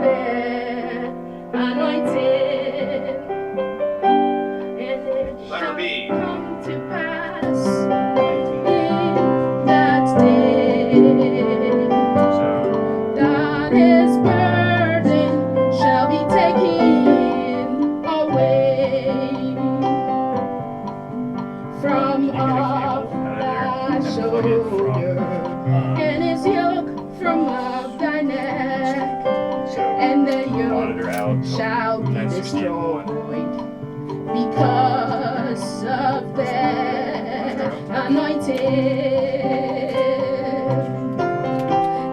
their anointing, and it shall come to pass in that day that his burden shall be taken away from off thy shoulder, and his yoke from off thy neck, and the yoke shall be destroyed because of their anointing.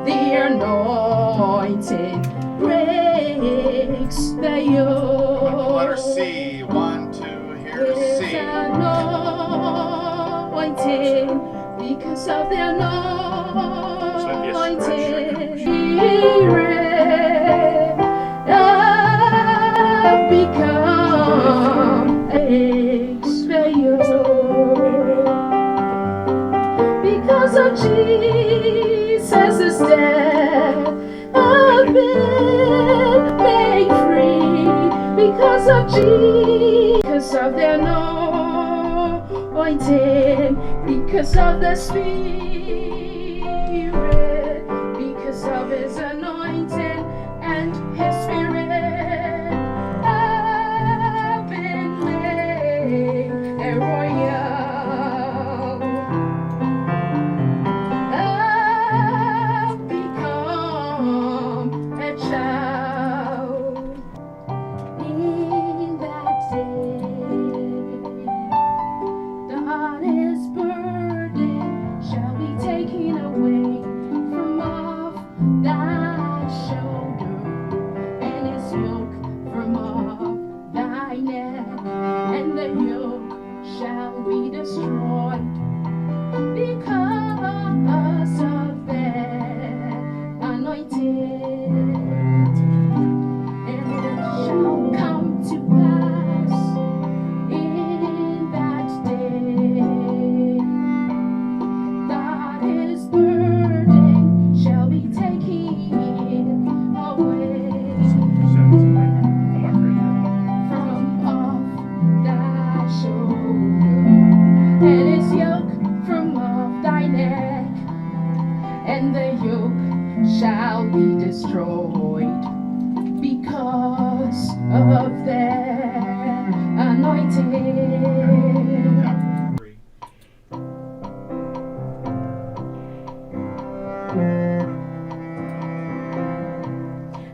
The anointing breaks the yoke. Letter C. 1, 2, here C. Anointing, because of the anointing. Spirit have become a because of Jesus' death, I've been made free because of Jesus, because of the anointing, because of the Spirit, because of his anointing and his Spirit, I've been made a royal. I've become a child in that day. That his burden shall be taken away from off thy shoulder, and his yoke from off thy neck, and the yoke shall be destroyed because of their anointing. And it shall come to pass in that day that his burden shall be taken away from off thy shoulder, and his yoke from off thy neck, and the yoke shall be destroyed because of their anointing.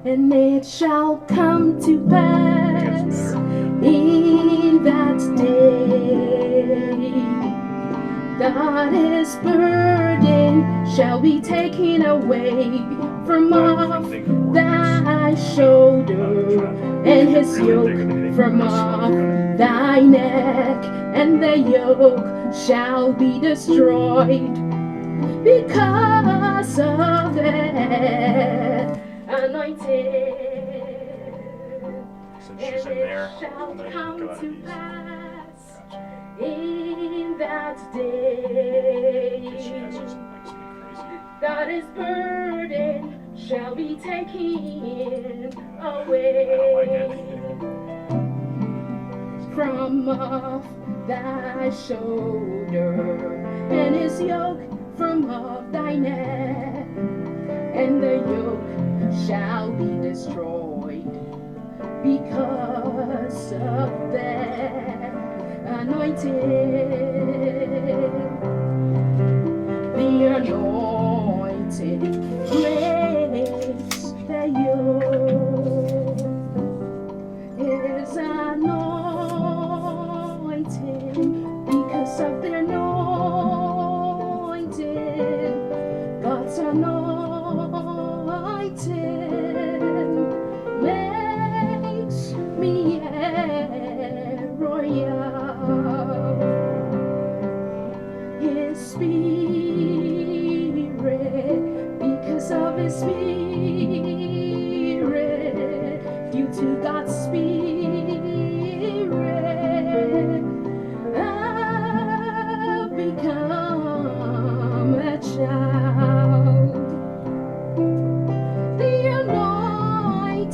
And it shall come to pass in that day that his burden shall be taken away from off thy shoulder, and his yoke from off thy neck, and the yoke shall be destroyed because of their anointing. And it shall come to pass in that day that his burden shall be taken away from off thy shoulder, and his yoke from off thy neck, and the yoke shall be destroyed because of their anointing. The anointing breaks the yoke. His anointing, because of the anointing, God's anointing makes me a royal. His Spirit, because of his Spirit, due to God's Spirit, I've become a child. The anointing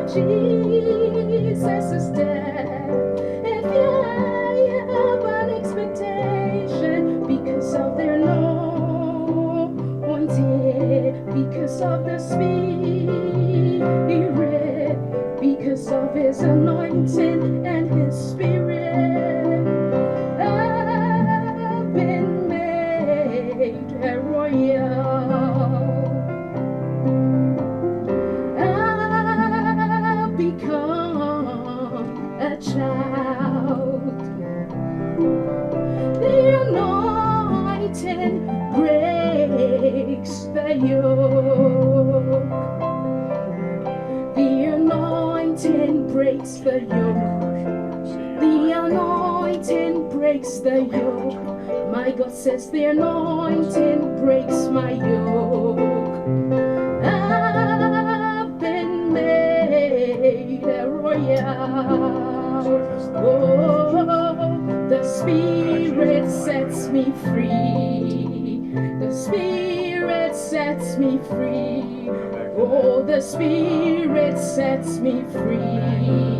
Jesus is dead. If you have an expectation because of their anointing, because of the Spirit, because of His anointing and His Spirit, I've been made a royal. I've become a child. The anointing breaks the yoke. The anointing breaks the yoke. The anointing breaks the yoke. My God says the anointing breaks my yoke. I've been made a royal. Oh, the Spirit sets me free. The Spirit sets me free. Oh, the Spirit sets me free.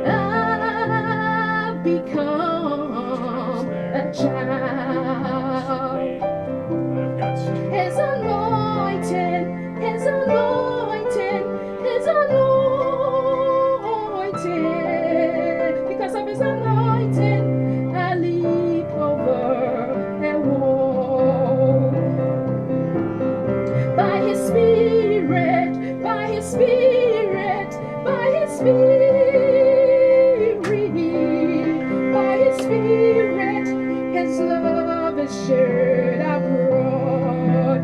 I've become a child. His anointing, His anointing, His anointing. Because of His anointing, I leap over a wall. By His Spirit, by His Spirit, by His Spirit, by His Spirit, His love is shared abroad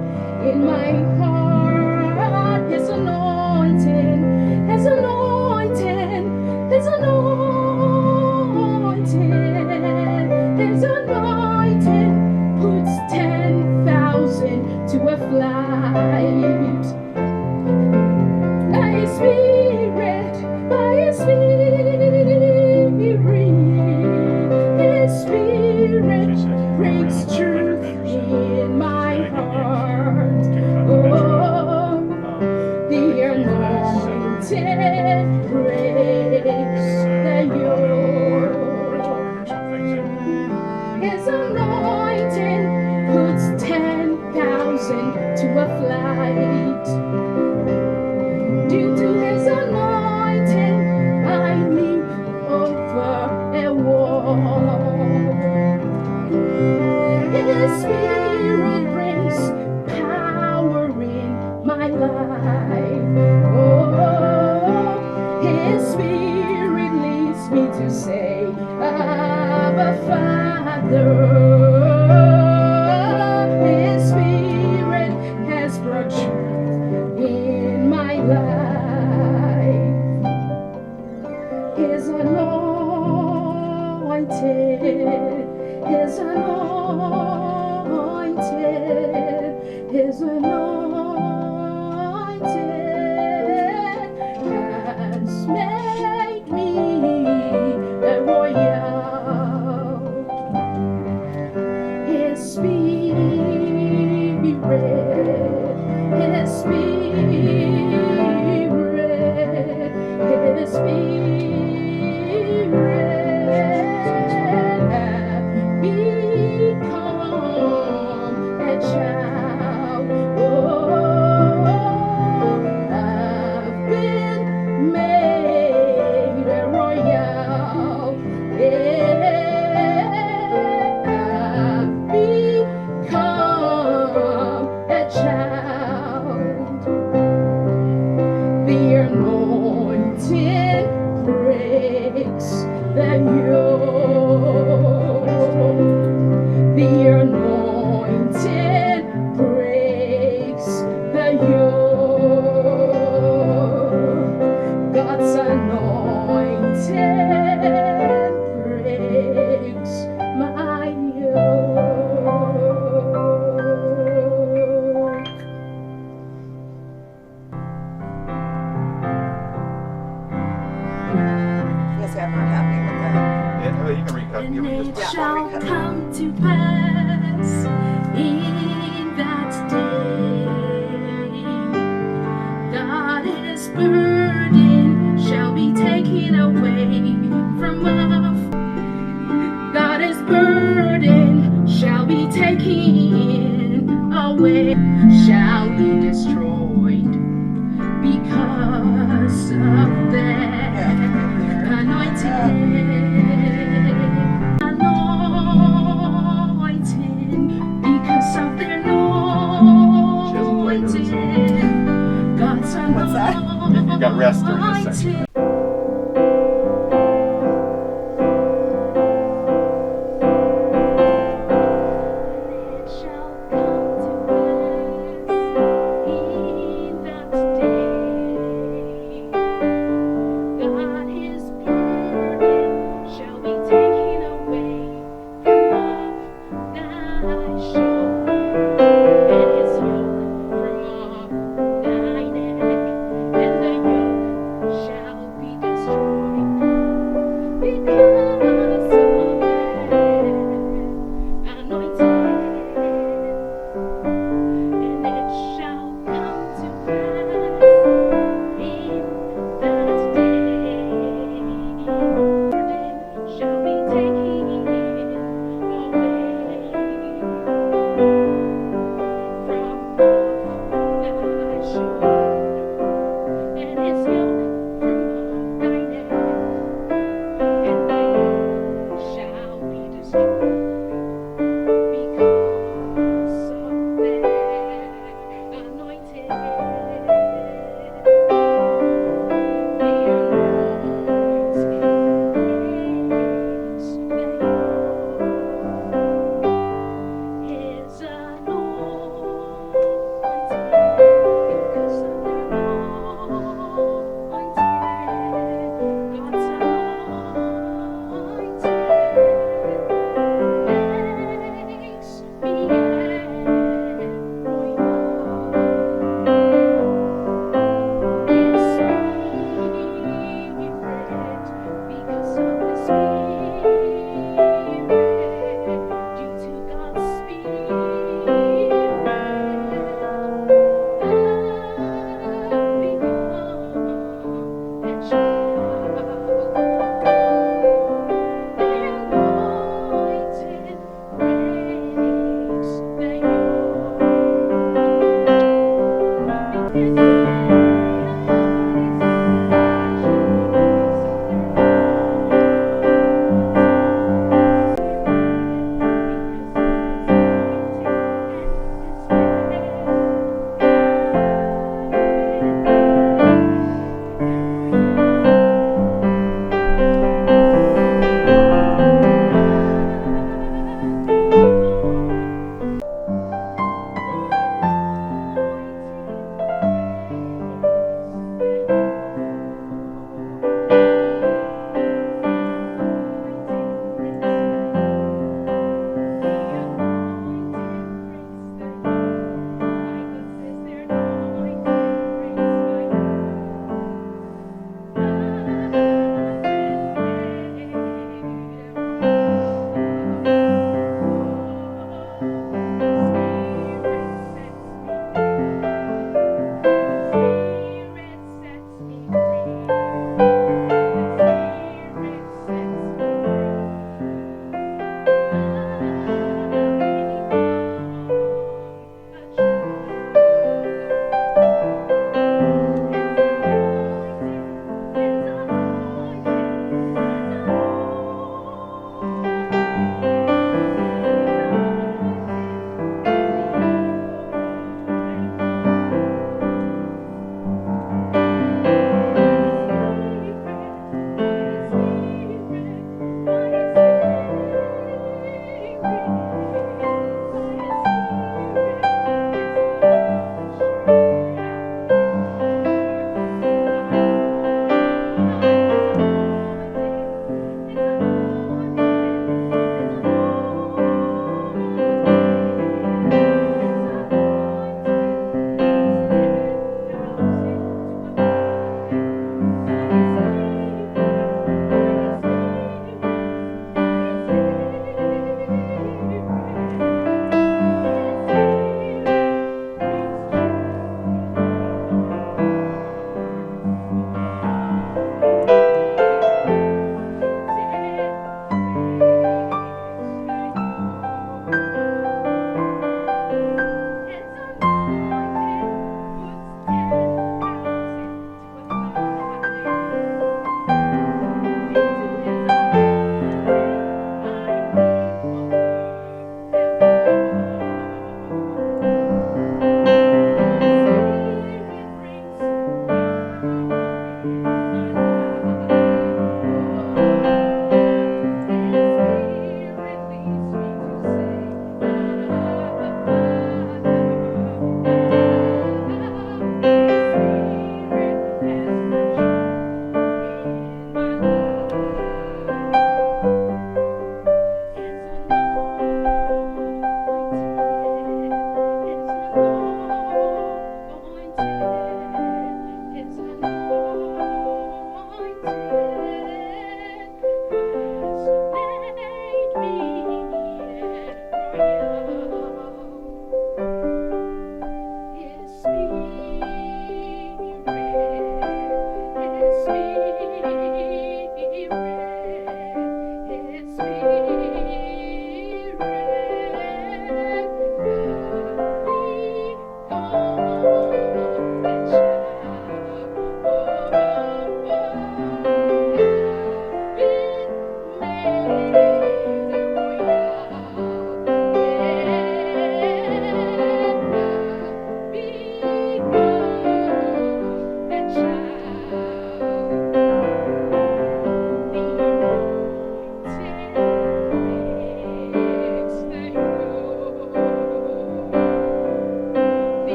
in my heart. His anointing, His anointing, His anointing, His anointing puts 10,000 to a flight. By His Spirit, by His Spirit, His Spirit brings truth in my heart. Oh, the anointing breaks the yoke. His anointing puts 10,000 to a flight. Due to His anointing, I leap over a wall. His Spirit brings power in my life. Oh, His Spirit leads me to say, Abba, Father. His Spirit has brought truth in my life. His anointed, His anointed, His anointed has made me a royal. His Spirit, His Spirit, His Spirit have become a child. Oh, I've been made a royal. I've become a child. The anointing breaks the yoke. The anointing breaks the yoke. God's anointing breaks my yoke. Yes, I'm not happy with that. You can recut. And You can it just shall come to pass in that day, God is burdened. this section. It shall come to pass in that day, God, His burden shall be taken away from off thy shoulder, and His yoke from off thy neck, and the yoke shall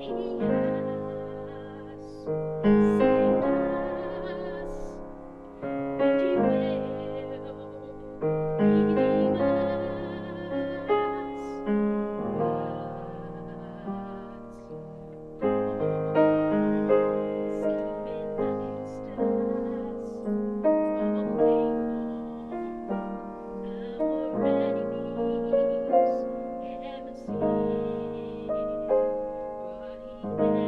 He has saved us, and He will redeem us. Scheming against us all day long. Our enemies haven't seen, but He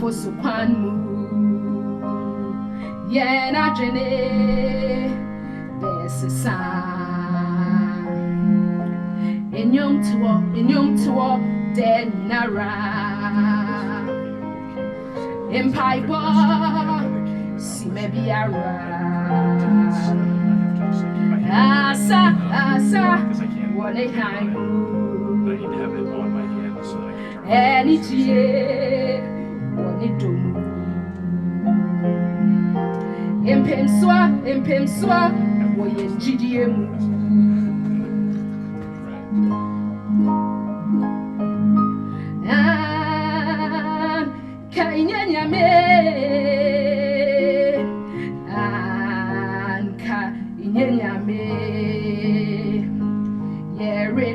fosu kwan mu ye na dwene besisa enyom tuo den nara empaibo si me biara asa wone hangu any tie wone dum impemswa wo ye njidie mu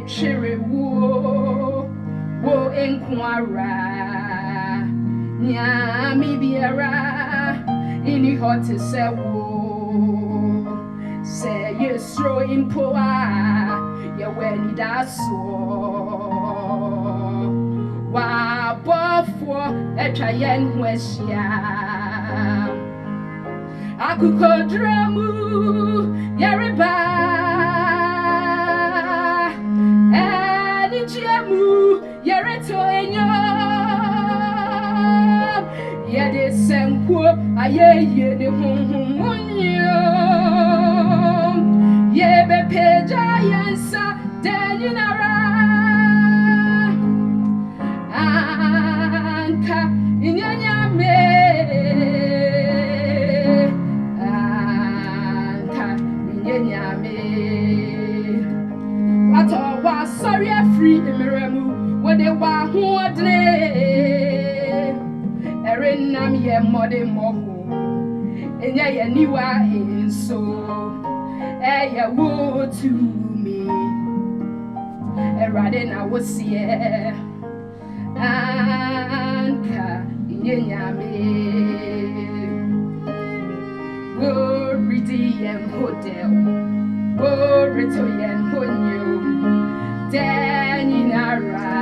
Chere wo enkwara nya mi biara ini hot se wo say yesro impoa ye weni daso wa bofo etwa yen hwehia akuko dramu yereba yereto enyo yede senko ayeye ne hunhumunyo yebe peja yansa denyinara anka inyanyame ato wa sorry free emeremu wode wa huodne erenam ye mode moho enya ye niwa enso eye wo to me erade na wosie anka yenyame wo ridi yen hotel wo reto yen honyo deninara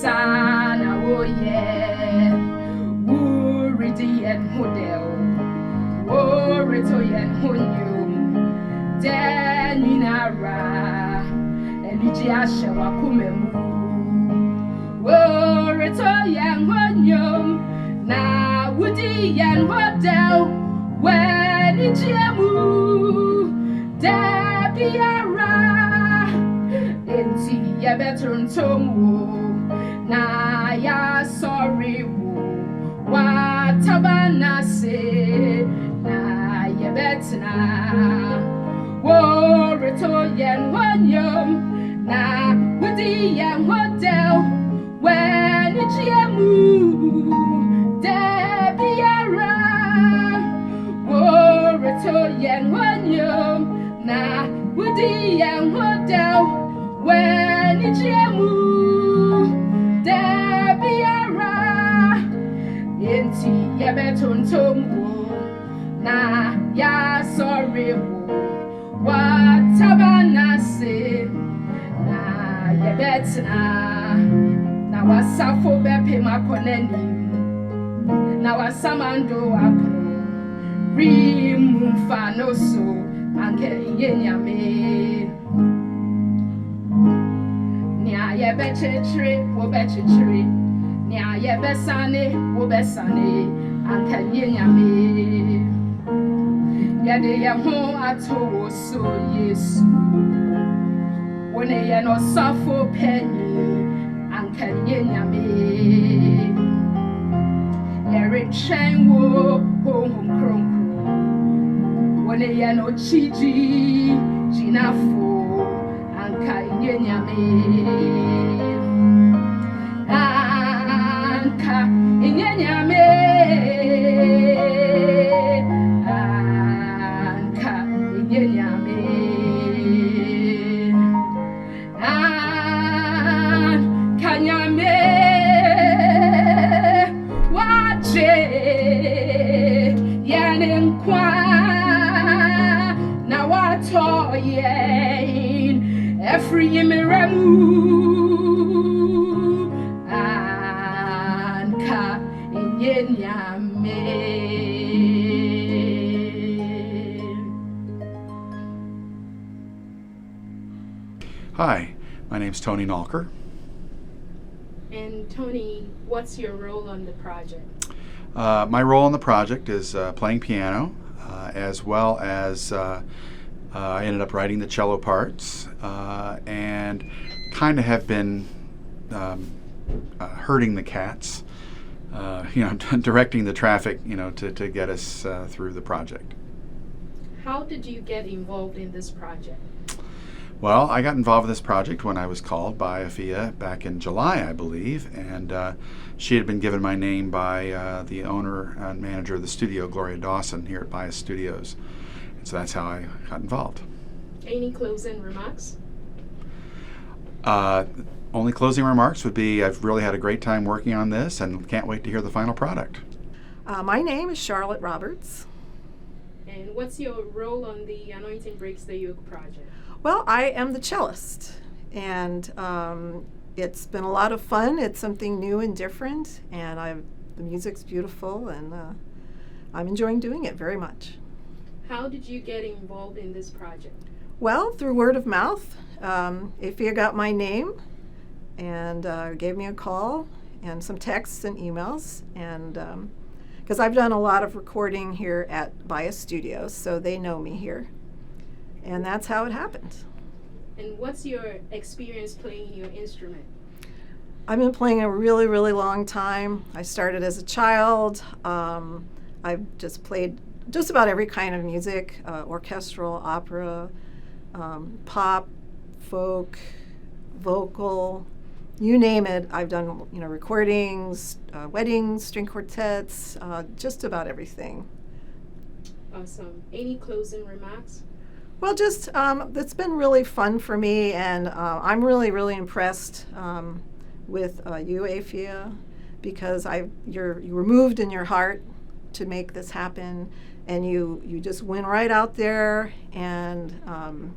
sana woye wuridi en hodel worito yen honyo deninara eliji ashe wakumemu worito yen honyo na wudi yen hodel wenijiemu debiara enti ye better ntomu na ya sorry wo watabana se na ye betna wo reto yen wonyom na wudi yen hotel when ichiemu debiara wo reto yen wonyom na wudi yen hotel when ichiemu debiara enti yebetontomwo na ya sorry wo watabana se na yebetna na wasafo bepe makoneni na wasamando apro rimumfano so anke yenyame ye bechichiri wo bechichiri nya ye besane wo besane ankanye nyame ye de ye ho ato so yesu wone ye no safo penny ankanye nyame ye rechen wo home kronko wone ye no chiji jinafo ankanye nyame anka inyanyame anka inyanyame anka nyame waje yanenkwa na wato yen every yemeremu Hi, my name's Tony Nalker. And Tony, what's your role on the project? My role in the project is playing piano, as well as I ended up writing the cello parts, and kind of have been herding the cats, directing the traffic, to get us through the project. How did you get involved in this project? Well, I got involved with this project when I was called by Afia back in July, I believe, and she had been given my name by the owner and manager of the studio, Gloria Dawson, here at Bias Studios. And so that's how I got involved. Any closing remarks? Only closing remarks would be I've really had a great time working on this and can't wait to hear the final product. My name is Charlotte Roberts. And what's your role on the Anointing Breaks the Yoke project? Well, I am the cellist, and it's been a lot of fun. It's something new and different, and the music's beautiful, and I'm enjoying doing it very much. How did you get involved in this project? Well, through word of mouth. Afia got my name and gave me a call and some texts and emails, and because I've done a lot of recording here at Bias Studios, so they know me here. And that's how it happened. And what's your experience playing your instrument? I've been playing a really, really long time. I started as a child. I've just played just about every kind of music, orchestral, opera, pop, folk, vocal, you name it. I've done recordings, weddings, string quartets, just about everything. Awesome. Any closing remarks? Well, just it's been really fun for me, and I'm really, really impressed with you, Afia, because you were moved in your heart to make this happen, and you just went right out there and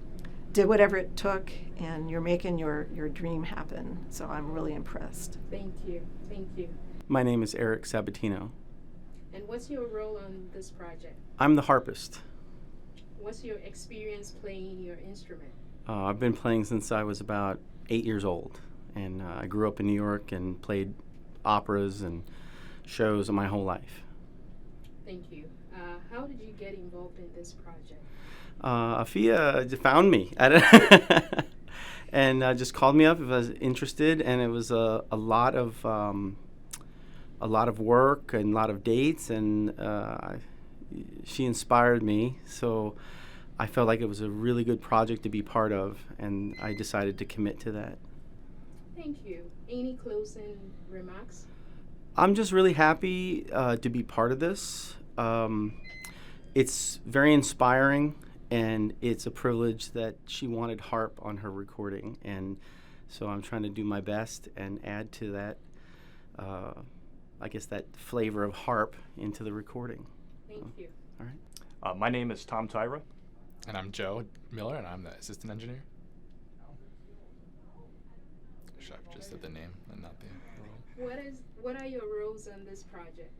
did whatever it took, and you're making your dream happen. So I'm really impressed. Thank you. Thank you. My name is Eric Sabatino. And what's your role on this project? I'm the harpist. What's your experience playing your instrument? I've been playing since I was about 8 years old, and I grew up in New York and played operas and shows my whole life. Thank you. How did you get involved in this project? Afia found me and just called me up if I was interested, and it was a lot of work and a lot of dates, and she inspired me, so I felt like it was a really good project to be part of, and I decided to commit to that. Thank you. Any closing remarks? I'm just really happy to be part of this. It's very inspiring, and it's a privilege that she wanted harp on her recording, and so I'm trying to do my best and add to that, I guess, that flavor of harp into the recording. Thank you. All right. My name is Tom Tyra. And I'm Joe Miller, and I'm the assistant engineer. Should I just said the name and not the role? What are your roles on this project?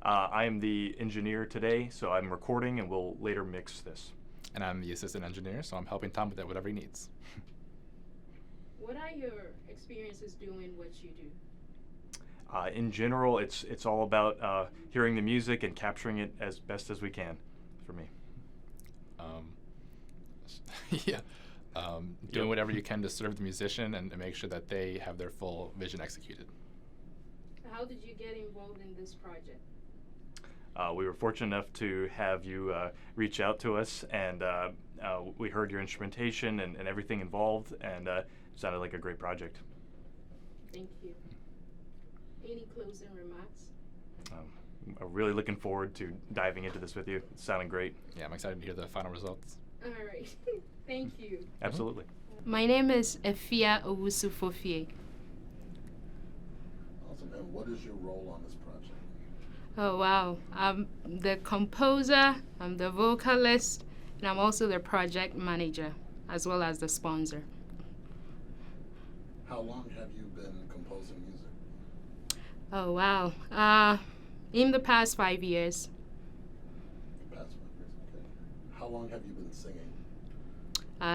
I am the engineer today, so I'm recording and we'll later mix this. And I'm the assistant engineer, so I'm helping Tom with whatever he needs. What are your experiences doing what you do? In general, it's all about hearing the music and capturing it as best as we can for me. Yeah. Doing whatever you can to serve the musician and to make sure that they have their full vision executed. How did you get involved in this project? We were fortunate enough to have you reach out to us, and we heard your instrumentation and everything involved, and it sounded like a great project. Thank you. Any closing remarks? I'm really looking forward to diving into this with you. It's sounding great. Yeah, I'm excited to hear the final results. All right. Thank you. Absolutely. My name is Afia Owusu-Forfie. Awesome. And what is your role on this project? Oh, wow. I'm the composer, I'm the vocalist, and I'm also the project manager, as well as the sponsor. How long have you been composing music? Oh, wow. In the past 5 years. The past 5 years, okay. How long have you been singing?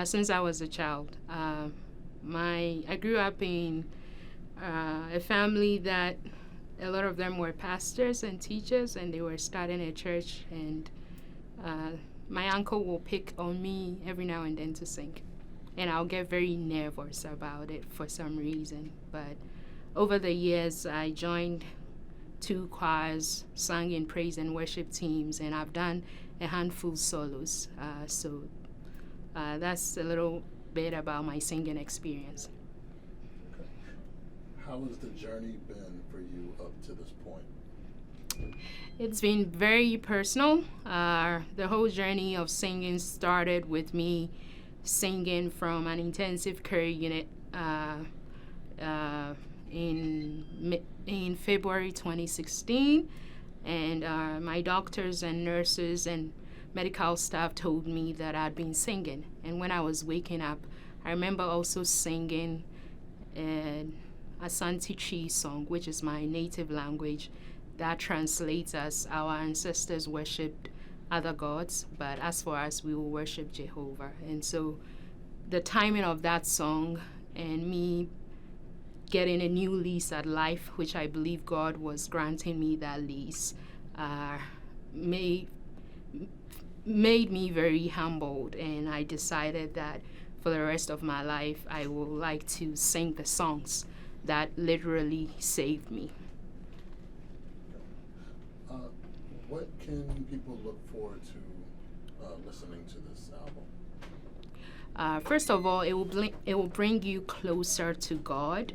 Since I was a child. I grew up in a family that a lot of them were pastors and teachers, and they were starting a church, and my uncle will pick on me every now and then to sing, and I'll get very nervous about it for some reason. But over the years, I joined 2 choirs, sang in praise and worship teams, and I've done a handful solos. So that's a little bit about my singing experience. Okay. How has the journey been for you up to this point? It's been very personal. The whole journey of singing started with me singing from an intensive care unit in February 2016, and my doctors and nurses and medical staff told me that I'd been singing. And when I was waking up, I remember also singing an Asante Twi song, which is my native language, that translates as our ancestors worshipped other gods, but as for us, we will worship Jehovah. And so the timing of that song and me getting a new lease at life, which I believe God was granting me that lease, made me very humbled, and I decided that for the rest of my life I would like to sing the songs that literally saved me. What can people look forward to listening to this album? First of all, it will bring you closer to God.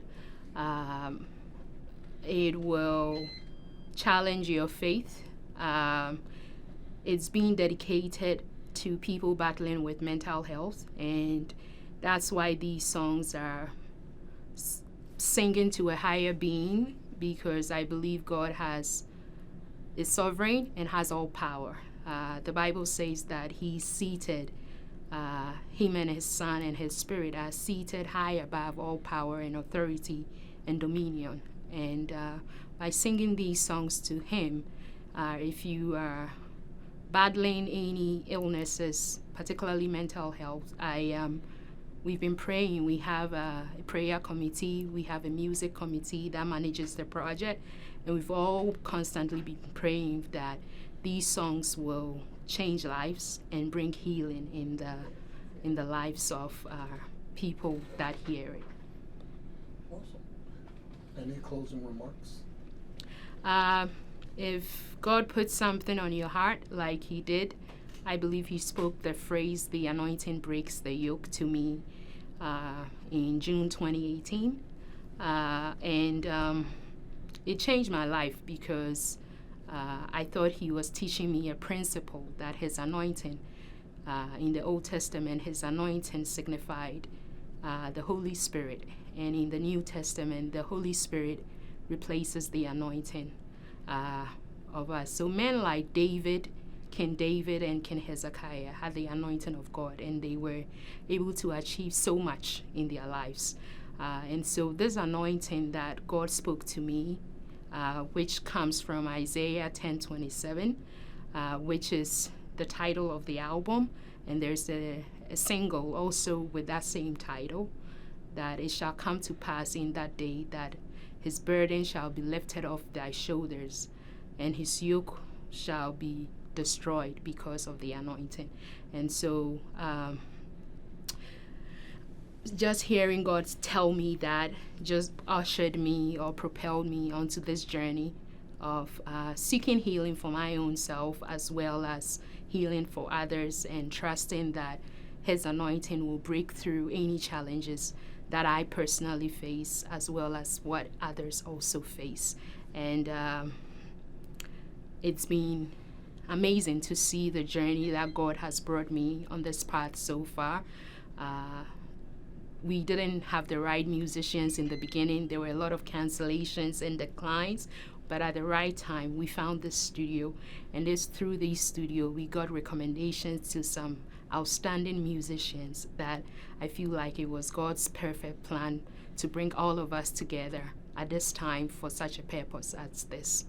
It will challenge your faith. It's being dedicated to people battling with mental health, and that's why these songs are singing to a higher being, because I believe God is sovereign and has all power. The Bible says that He's seated, Him and His Son and His Spirit are seated high above all power and authority and dominion. And by singing these songs to Him, if you are battling any illnesses, particularly mental health, we've been praying. We have a prayer committee, we have a music committee that manages the project, and we've all constantly been praying that these songs will change lives and bring healing in the lives of people that hear it. Awesome. Any closing remarks? If God puts something on your heart like He did, I believe He spoke the phrase, "The anointing breaks the yoke," to me in June 2018. And it changed my life, because I thought He was teaching me a principle that His anointing, in the Old Testament, His anointing signified the Holy Spirit. And in the New Testament, the Holy Spirit replaces the anointing of us. So men like David, King David and King Hezekiah had the anointing of God, and they were able to achieve so much in their lives. And so this anointing that God spoke to me, which comes from Isaiah 10:27, which is the title of the album, and there's a single also with that same title, that it shall come to pass in that day that His burden shall be lifted off thy shoulders, and His yoke shall be destroyed because of the anointing. And so just hearing God tell me that just ushered me or propelled me onto this journey of seeking healing for my own self, as well as healing for others, and trusting that His anointing will break through any challenges that I personally face, as well as what others also face. And it's been amazing to see the journey that God has brought me on this path so far. We didn't have the right musicians in the beginning. There were a lot of cancellations and declines, but at the right time, we found this studio, and through this studio, we got recommendations to some outstanding musicians that I feel like it was God's perfect plan to bring all of us together at this time for such a purpose as this.